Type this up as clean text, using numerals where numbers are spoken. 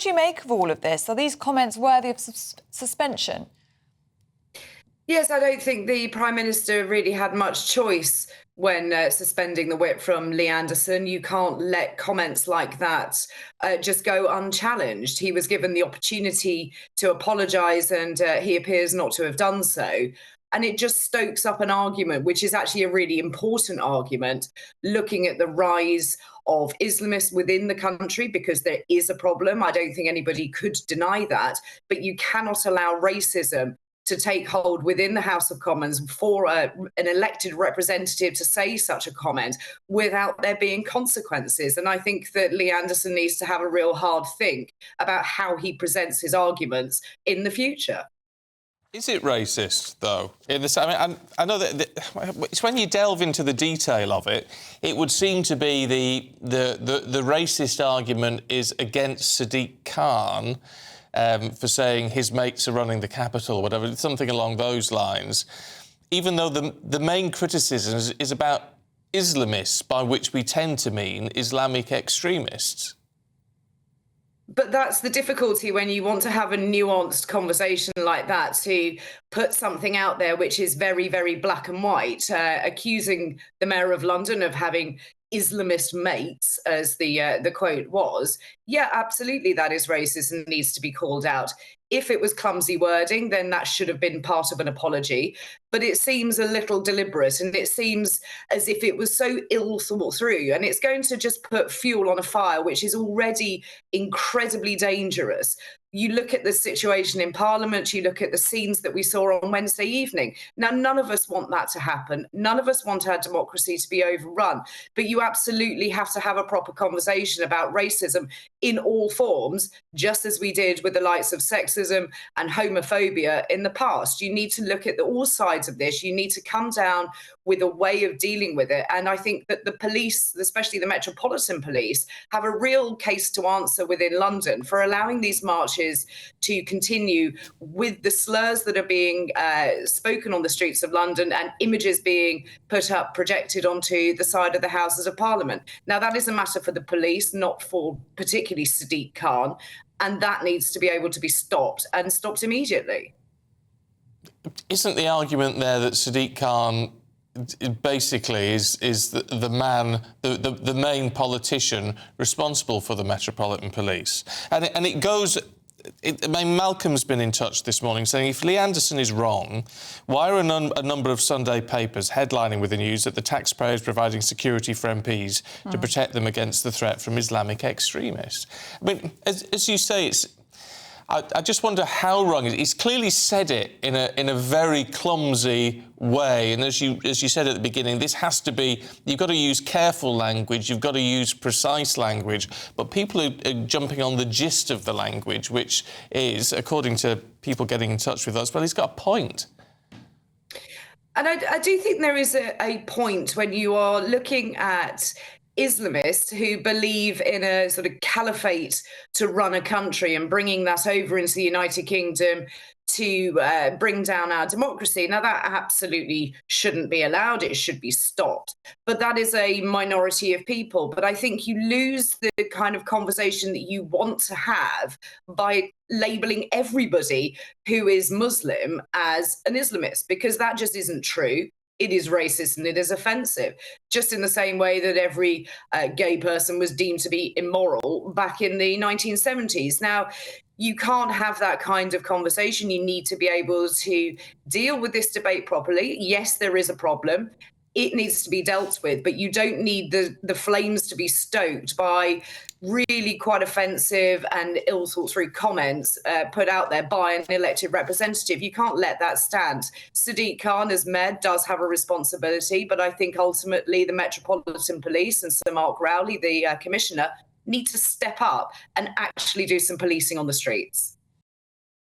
What do you make of all of this? Are these comments worthy of suspension? Yes, I don't think the Prime Minister really had much choice when suspending the whip from Lee Anderson. You can't let comments like that just go unchallenged. He was given the opportunity to apologise, and he appears not to have done so. And it just stokes up an argument, which is actually a really important argument, looking at the rise of Islamists within the country, because there is a problem. I don't think anybody could deny that. But you cannot allow racism to take hold within the House of Commons for an elected representative to say such a comment without there being consequences. And I think that Lee Anderson needs to have a real hard think about how he presents his arguments in the future. Is it racist, though? I know that it's when you delve into the detail of it, it would seem to be the racist argument is against Sadiq Khan for saying his mates are running the capital, or whatever, something along those lines, even though the main criticism is about Islamists, by which we tend to mean Islamic extremists. But that's the difficulty when you want to have a nuanced conversation like that, to put something out there which is very, very black and white, accusing the Mayor of London of having Islamist mates, as the quote was. Yeah, absolutely, that is racist and needs to be called out. If it was clumsy wording, then that should have been part of an apology. But it seems a little deliberate, and it seems as if it was so ill thought through, and it's going to just put fuel on a fire which is already incredibly dangerous. You look at the situation in Parliament, you look at the scenes that we saw on Wednesday evening. Now, none of us want that to happen. None of us want our democracy to be overrun. But you absolutely have to have a proper conversation about racism in all forms, just as we did with the likes of sexism and homophobia in the past. You need to look at all sides of this. You need to come down with a way of dealing with it. And I think that the police, especially the Metropolitan Police, have a real case to answer within London for allowing these marches to continue with the slurs that are being spoken on the streets of London and images being put up, projected onto the side of the Houses of Parliament. Now, that is a matter for the police, not for particularly Sadiq Khan, and that needs to be able to be stopped, and stopped immediately. Isn't the argument there that Sadiq Khan basically is the man, the main politician responsible for the Metropolitan Police? And it goes... Malcolm's been in touch this morning saying if Lee Anderson is wrong, why are a number of Sunday papers headlining with the news that the taxpayer is providing security for MPs to protect them against the threat from Islamic extremists? I mean, as you say, I just wonder how wrong it is. He's clearly said it in a very clumsy way, and as you said at the beginning, this has to be, you've got to use careful language, you've got to use precise language, but people are jumping on the gist of the language, which is, according to people getting in touch with us, well, he's got a point. And I do think there is a point when you are looking at Islamists who believe in a sort of caliphate to run a country and bringing that over into the United Kingdom to bring down our democracy. Now, that absolutely shouldn't be allowed. It should be stopped. But that is a minority of people. But I think you lose the kind of conversation that you want to have by labelling everybody who is Muslim as an Islamist, because that just isn't true. It is racist and it is offensive, just in the same way that every gay person was deemed to be immoral back in the 1970s. Now, you can't have that kind of conversation. You need to be able to deal with this debate properly. Yes, there is a problem. It needs to be dealt with, but you don't need the flames to be stoked by really quite offensive and ill thought through comments put out there by an elected representative. You can't let that stand. Sadiq Khan, as mayor, does have a responsibility, but I think ultimately the Metropolitan Police and Sir Mark Rowley, the commissioner, need to step up and actually do some policing on the streets.